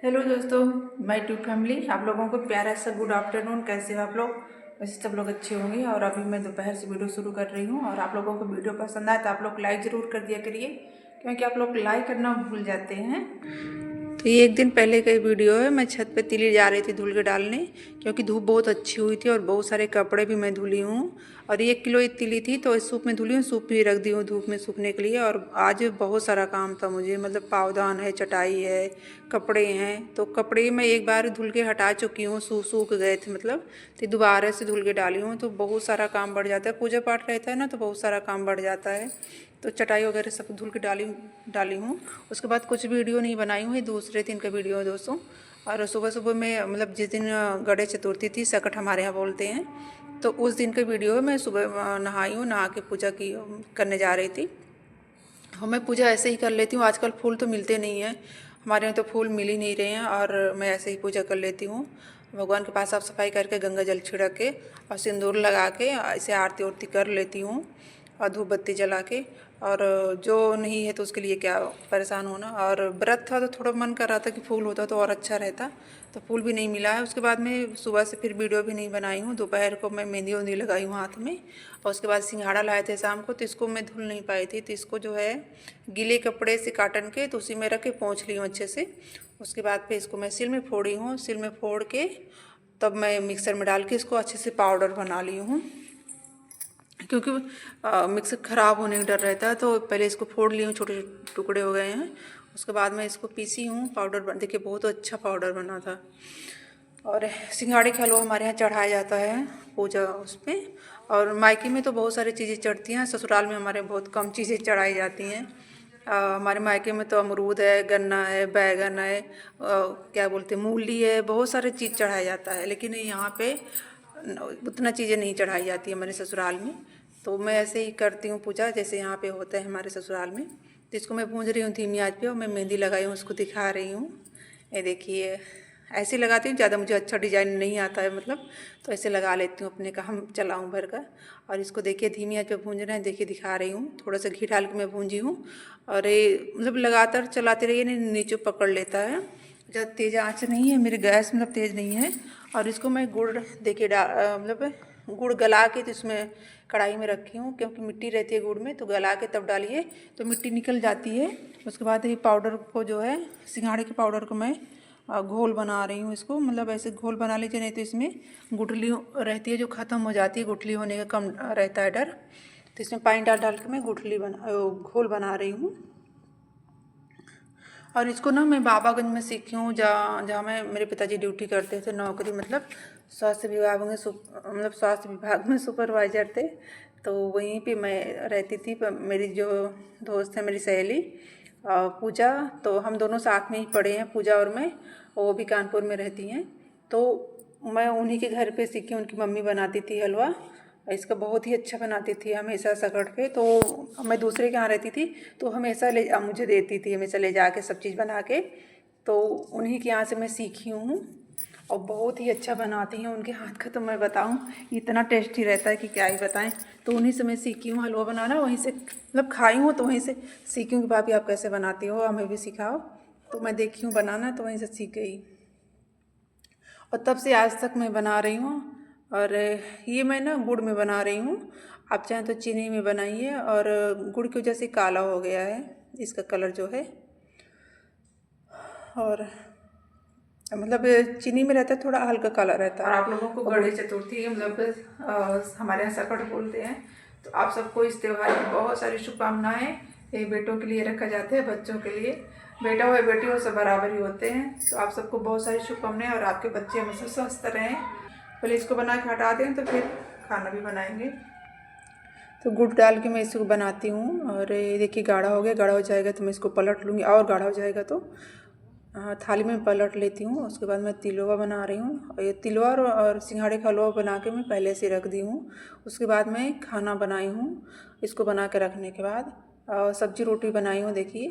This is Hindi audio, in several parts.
हेलो दोस्तों, माय ट्यूब फैमिली। आप लोगों को प्यारा सा गुड आफ्टरनून। कैसे हो आप लोग? वैसे सब लोग अच्छे होंगे। और अभी मैं दोपहर से वीडियो शुरू कर रही हूँ। और आप लोगों को वीडियो पसंद आए तो आप लोग लाइक ज़रूर कर दिया करिए, क्योंकि आप लोग लाइक करना भूल जाते हैं। तो ये एक दिन पहले का वीडियो है। मैं छत पे तिली जा रही थी धुल के डालने, क्योंकि धूप बहुत अच्छी हुई थी और बहुत सारे कपड़े भी मैं धुली हूँ। और 1 किलो तिली थी तो इस सूप में धुली हूँ, सूप भी रख दी हूँ धूप में सूखने के लिए। और आज बहुत सारा काम था मुझे, मतलब पावदान है, चटाई है, कपड़े हैं। तो कपड़े मैं एक बार धुल के हटा चुकी हूँ, सूख गए थे मतलब। तो दोबारा से धुल के डाली हूँ, तो बहुत सारा काम बढ़ जाता है। पूजा पाठ रहता है ना, तो बहुत सारा काम बढ़ जाता है। तो चटाई वगैरह सब धुल के डाली हूँ। उसके बाद कुछ वीडियो नहीं बनाई हूँ, दूसरे दिन का वीडियो है दोस्तों। और सुबह सुबह में मतलब जिस दिन गणेश चतुर्थी थी, सकट हमारे यहाँ बोलते हैं, तो उस दिन का वीडियो है। मैं सुबह नहाई हूँ, नहा के पूजा की करने जा रही थी। हाँ, मैं पूजा ऐसे ही कर लेती हूँ। आजकल फूल तो मिलते नहीं हैं हमारे यहाँ, तो फूल मिल ही नहीं रहे हैं। और मैं ऐसे ही पूजा कर लेती हूँ। भगवान के पास साफ सफाई करके गंगा जल छिड़क के और सिंदूर लगा के ऐसे आरती उरती कर लेती हूँ, और धूप बत्ती जला के। और जो नहीं है तो उसके लिए क्या परेशान होना। और व्रत था तो थोड़ा मन कर रहा था कि फूल होता तो और अच्छा रहता, तो फूल भी नहीं मिला है। उसके बाद में सुबह से फिर वीडियो भी नहीं बनाई हूँ। दोपहर को मैं मेहंदी वेंदी लगाई हूँ हाथ में। और उसके बाद सिंघाड़ा लाए थे शाम को, तो इसको मैं धुल नहीं पाई थी, तो इसको जो है गीले कपड़े से काटन के तो उसी में रख के पोंछ ली हूँ अच्छे से। उसके बाद फिर इसको मैं सिल में फोड़ी हूँ, सिल में फोड़ के तब मैं मिक्सर में डाल के इसको अच्छे से पाउडर बना ली हूँ। क्योंकि मिक्सर ख़राब होने का डर रहता है, तो पहले इसको फोड़ ली हूँ, छोटे छोटे टुकड़े हो गए हैं। उसके बाद मैं इसको पीसी हूँ, पाउडर देखिए बहुत अच्छा पाउडर बना था। और सिंघाड़े का हलवा हमारे यहाँ चढ़ाया जाता है पूजा उसमें। और मायके में तो बहुत सारी चीज़ें चढ़ती हैं, ससुराल में हमारे बहुत कम चीज़ें चढ़ाई जाती हैं। हमारे मायके में तो अमरूद है, गन्ना है, बैगन है, क्या बोलते हैं, मूली है, बहुत सारी चीज़ चढ़ाया जाता है। लेकिन यहाँ पे उतना चीज़ें नहीं चढ़ाई जाती है हमारे ससुराल में। तो मैं ऐसे ही करती हूँ पूजा जैसे यहाँ पे होता है हमारे ससुराल में। तो इसको मैं भूंज रही हूँ धीमी आंच पे, और मैं मेहंदी लगाई हूँ उसको दिखा रही हूँ। ये देखिए, ऐसे लगाती हूँ, ज़्यादा मुझे अच्छा डिजाइन नहीं आता है मतलब, तो ऐसे लगा लेती हूँ अपने काम चलाऊँ भर का। और इसको देखिए धीमी आंच पे भूंज रहे हैं, देखिए दिखा रही हूँ, थोड़ा सा घी डाल के मैं भूंजी हूँ। और ये मतलब लगातार चलाते रहिए, नहीं नीचे पकड़ लेता है। ज़्यादा तेज़ आंच नहीं है मेरी गैस, मतलब तेज़ नहीं है। और इसको मैं गुड़ देखिए मतलब गुड़ गला के तो इसमें कढ़ाई में रखी हूँ, क्योंकि मिट्टी रहती है गुड़ में, तो गला के तब डालिए तो मिट्टी निकल जाती है। उसके बाद ये पाउडर को जो है सिंघाड़े के पाउडर को मैं घोल बना रही हूँ इसको। मतलब ऐसे घोल बना लीजिए, नहीं तो इसमें गुठली रहती है जो ख़त्म हो जाती है, गुठली होने का कम रहता है डर। तो इसमें पानी डाल डाल के मैं घोल बना रही हूँ। और इसको ना मैं बाबागंज में सीखी हूँ, जहाँ जहाँ मैं मेरे पिताजी ड्यूटी करते थे, नौकरी मतलब स्वास्थ्य विभाग में मतलब स्वास्थ्य विभाग में सुपरवाइजर थे। तो वहीं पे मैं रहती थी। मेरी जो दोस्त है, मेरी सहेली पूजा, तो हम दोनों साथ में ही पढ़े हैं, पूजा और मैं। वो भी कानपुर में रहती हैं। तो मैं उन्हीं के घर पे सीखी, उनकी मम्मी बनाती थी हलवा, इसका बहुत ही अच्छा बनाती थी हमेशा सकट पे। तो मैं दूसरे के यहाँ रहती थी, तो हमेशा मुझे देती थी, हमेशा ले जाके सब चीज़ बना के। तो उन्हीं के यहाँ से मैं सीखी हूँ, और बहुत ही अच्छा बनाती हैं। उनके हाथ का तो मैं बताऊँ इतना टेस्टी रहता है कि क्या ही बताएं। तो उन्हीं से मैं सीखी हूँ हलवा बनाना, वहीं से मतलब खाई हूँ, तो वहीं से सीखी हूँ कि भाभी आप कैसे बनाती हो, हमें भी सिखाओ। तो मैं देखी हूँ बनाना, तो वहीं से सीख गई, और तब से आज तक मैं बना रही हूँ। और ये मैं ना गुड़ में बना रही हूँ, आप चाहें तो चीनी में बनाइए। और गुड़ की वजह से काला हो गया है इसका कलर जो है। और मतलब चीनी में रहता है थोड़ा हल्का काला रहता है। और आप लोगों को गणेश चतुर्थी मतलब हमारे यहाँ सकट बोलते हैं। तो आप सबको इस त्यौहार की बहुत सारी शुभकामनाएं। ये बेटों के लिए रखा जाता है, बच्चों के लिए, बेटा हो या बेटी हो सब बराबर ही होते हैं। तो आप सबको बहुत सारी शुभकामनाएं, और आपके बच्चे हमेशा स्वस्थ रहें। पहले इसको बना के हटा दें, तो फिर खाना भी बनाएंगे। तो गुड़ डाल के मैं इसको बनाती हूँ। और ये देखिए गाढ़ा हो गया, गाढ़ा हो जाएगा तो मैं इसको पलट लूँगी, और गाढ़ा हो जाएगा तो थाली में पलट लेती हूँ। उसके बाद मैं तिलवा बना रही हूँ, और ये तिलवा और सिंघाड़े का हलवा बना के मैं पहले से रख दी हूँ। उसके बाद मैं खाना बनाई हूँ। इसको बना के रखने के बाद सब्जी रोटी बनाई हूँ। देखिए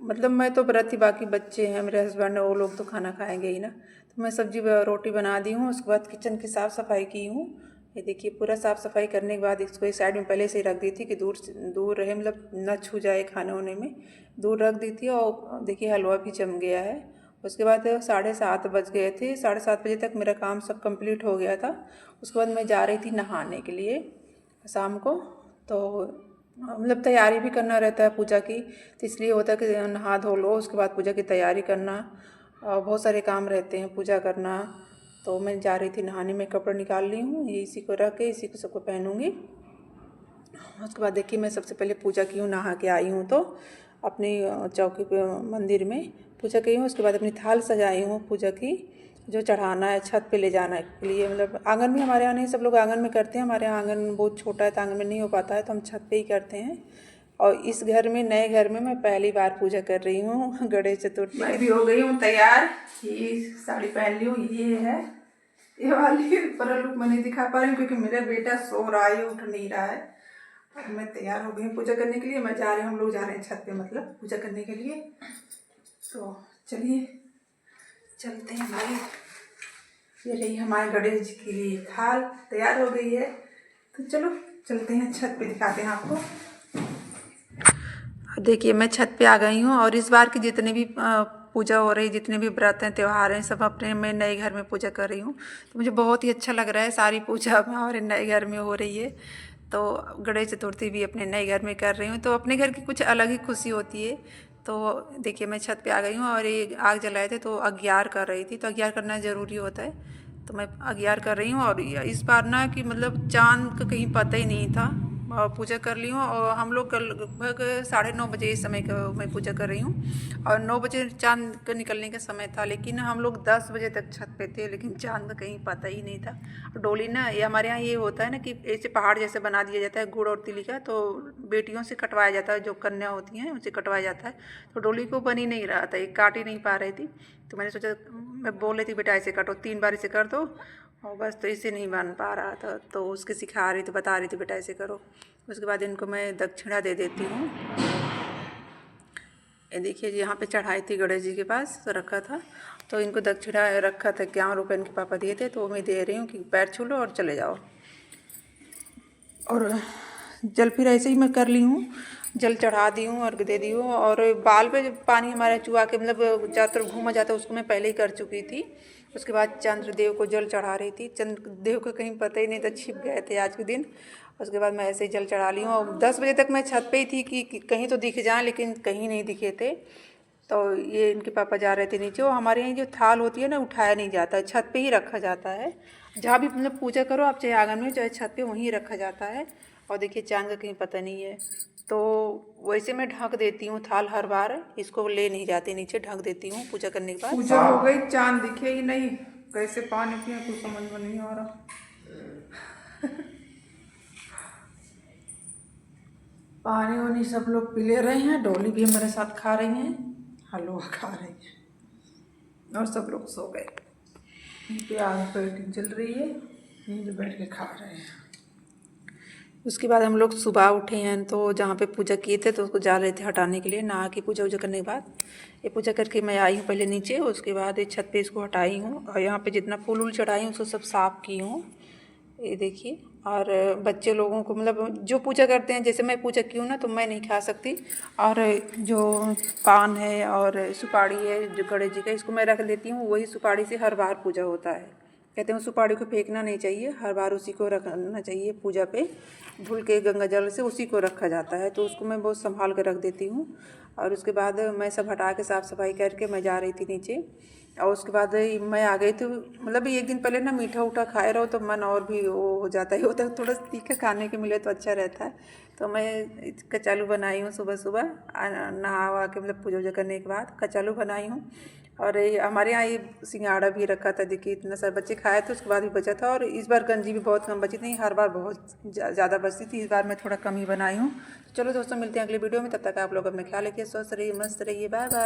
मतलब मैं तो व्रत ही, बाकी बच्चे हैं मेरे हस्बैंड, वो लोग तो खाना खाएंगे ही ना। तो मैं सब्जी रोटी बना दी हूँ। उसके बाद किचन की साफ़ सफाई की हूँ। ये देखिए पूरा साफ़ सफाई करने के बाद इसको इस साइड में पहले से ही रख दी थी कि दूर रहे, मतलब न छू जाए खाने होने में, दूर रख दी थी। और देखिए हलवा भी जम गया है। उसके बाद 7:30 बज गए थे। 7:30 बजे तक मेरा काम सब कंप्लीट हो गया था। उसके बाद मैं जा रही थी नहाने के लिए शाम को। तो मतलब तैयारी भी करना रहता है पूजा की, तो इसलिए होता है कि नहा धो लो, उसके बाद पूजा की तैयारी करना, और बहुत सारे काम रहते हैं पूजा करना। तो मैं जा रही थी नहाने में, कपड़ा निकाल ली हूँ, ये इसी को रख के इसी को सबको पहनूंगी। उसके बाद देखिए मैं सबसे पहले पूजा की हूँ, नहा के आई हूँ तो अपनी चौकी पे मंदिर में पूजा की हूँ। उसके बाद अपनी थाल सजाई हूँ पूजा की, जो चढ़ाना है छत पे ले जाने के लिए। मतलब आंगन में हमारे यहाँ नहीं, सब लोग आंगन में करते हैं, हमारे यहाँ आंगन बहुत छोटा है तो आंगन में नहीं हो पाता है, तो हम छत पे ही करते हैं। और इस घर में, नए घर में मैं पहली बार पूजा कर रही हूँ गणेश चतुर्थी। मैं भी हो गई हूँ तैयार, ये साड़ी पहन ली हूँ, ये है ये वाली। पूरा लुक मैं नहीं दिखा पा रही हूँ क्योंकि मेरा बेटा सो रहा है, उठ नहीं रहा है। और मैं तैयार हो गई हूँ पूजा करने के लिए। मैं जा रही हूँ, हम लोग जा रहे हैं छत पे, मतलब पूजा करने के लिए। तो चलिए चलते हैं भाई। ये रही हमारे गणेश जी की थाल तैयार हो गई है, तो चलो चलते हैं छत पे, दिखाते हैं आपको। देखिए मैं छत पे आ गई हूँ, और इस बार की जितने भी पूजा हो रही, जितने भी व्रत हैं, त्यौहार हैं, सब अपने मैं नए घर में पूजा कर रही हूँ। तो मुझे बहुत ही अच्छा लग रहा है, सारी पूजा हमारे नए घर में हो रही है। तो गणेश चतुर्थी भी अपने नए घर में कर रही हूँ, तो अपने घर की कुछ अलग ही खुशी होती है। तो देखिए मैं छत पे आ गई हूँ, और ये आग जलाए थे तो अग्यार कर रही थी, तो अग्यार करना ज़रूरी होता है, तो मैं अग्यार कर रही हूँ। और इस बार ना कि मतलब चाँद का कहीं पता ही नहीं था, और पूजा कर ली हूँ। और हम लोग लगभग 9:30 बजे इस समय का मैं पूजा कर रही हूँ, और 9 बजे चाँद का निकलने का समय था, लेकिन हम लोग 10 बजे तक छत पे थे, लेकिन चाँद का कहीं पता ही नहीं था। डोली ना, ये हमारे यहाँ ये होता है ना कि ऐसे पहाड़ जैसे बना दिया जाता है गुड़ और तिली का, तो बेटियों से कटवाया जाता है, जो कन्या होती हैं उनसे कटवाया जाता है। तो डोली को बन ही नहीं रहा था, ये काट ही नहीं पा रही थी। तो मैंने सोचा, मैं बोल रही थी बेटा ऐसे काटो, 3 बार इसे कर दो, और बस तो इसे नहीं बन पा रहा था, तो उसके सिखा रही थी, बता रही थी बेटा ऐसे करो। उसके बाद इनको मैं दक्षिणा दे देती हूँ। ये देखिए जी, यहाँ पे चढ़ाई थी गणेश जी के पास, तो रखा था, तो इनको दक्षिणा रखा था, 51 रुपये इनके पापा दिए थे, तो मैं दे रही हूँ कि पैर छू लो और चले जाओ। और जल फिर ऐसे ही मैं कर ली हूँ, जल चढ़ा दी हूँ, अर्घ दे दी हूँ। और बाल पे पानी हमारे चुहा के, मतलब ज़्यादातर घूमा जाता है, उसको मैं पहले ही कर चुकी थी। उसके बाद चंद्रदेव को जल चढ़ा रही थी, चंद्रदेव को कहीं पता ही नहीं था, छिप गए थे आज के दिन। उसके बाद मैं ऐसे ही जल चढ़ा ली हूँ, और 10 बजे तक मैं छत पे ही थी कि कहीं तो दिख जाए, लेकिन कहीं नहीं दिखे थे। तो ये इनके पापा जा रहे थे नीचे। और हमारे यहाँ जो थाल होती है ना, उठाया नहीं जाता है, छत पे ही रखा जाता है। जहाँ भी मतलब पूजा करो आप, चाहे आंगन में चाहे छत पे, वहीं रखा जाता है। और देखिए चांद का कहीं पता नहीं है, तो वैसे मैं ढक देती हूँ थाल हर बार, इसको ले नहीं जाती नीचे, ढक देती हूँ पूजा करने के बाद। पूजा हो गई, चांद दिखे ही नहीं, कैसे पानी पिए कुछ समझ में नहीं आ रहा। पानी वानी सब लोग पी ले रहे हैं, डोली भी हमारे साथ खा रही हैं, हलवा खा रही हैं, और सब लोग सो गए। यहीं पे आग पेंटिंग चल रही है, यहीं पे बैठ के खा रहे हैं। उसके बाद हम लोग सुबह उठे हैं, तो जहाँ पे पूजा किए थे तो उसको जा रहे थे हटाने के लिए। नहा के पूजा वूजा करने के बाद ये पूजा करके मैं आई हूँ पहले नीचे, उसके बाद ये छत पे इसको हटाई हूँ, और यहाँ पे जितना फूल वूल चढ़ाई हूँ उसको सब साफ़ की हूँ, ये देखिए। और बच्चे लोगों को, मतलब जो पूजा करते हैं, जैसे मैं पूजा की हूँ ना, तो मैं नहीं खा सकती। और जो पान है और सुपारी है जो गणेश जी का, इसको मैं रख देती हूँ, वही सुपारी से हर बार पूजा होता है। कहते हैं सुपारी को फेंकना नहीं चाहिए, हर बार उसी को रखना चाहिए पूजा पे, धुल के गंगा जल से उसी को रखा जाता है। तो उसको मैं बहुत संभाल कर रख देती हूँ। और उसके बाद मैं सब हटा के साफ़ सफाई करके मैं जा रही थी नीचे, और उसके बाद मैं आ गई। तो मतलब एक दिन पहले ना मीठा उठा खाए रहो तो मन और भी वो हो जाता है, होता है थोड़ा तीखा खाने के मिले तो अच्छा रहता है। तो मैं कचालू बनाई हूँ सुबह सुबह, नहा वहा के, मतलब पूजा वूजा करने के बाद कचालू बनाई हूँ। और हमारे यहाँ ये सिंघाड़ा भी रखा था, देखिए इतना सारे बच्चे खाए थे, उसके बाद भी बचा था। और इस बार गंजी भी बहुत कम बची थी, हर बार बहुत ज़्यादा बचती थी, इस बार मैं थोड़ा कम ही बनाई हूँ। चलो दोस्तों, मिलते हैं अगले वीडियो में, तब तक आप लोग अपना ख्याल रखिए, स्वस्थ रहिए, मस्त रहिए, बाय बाय।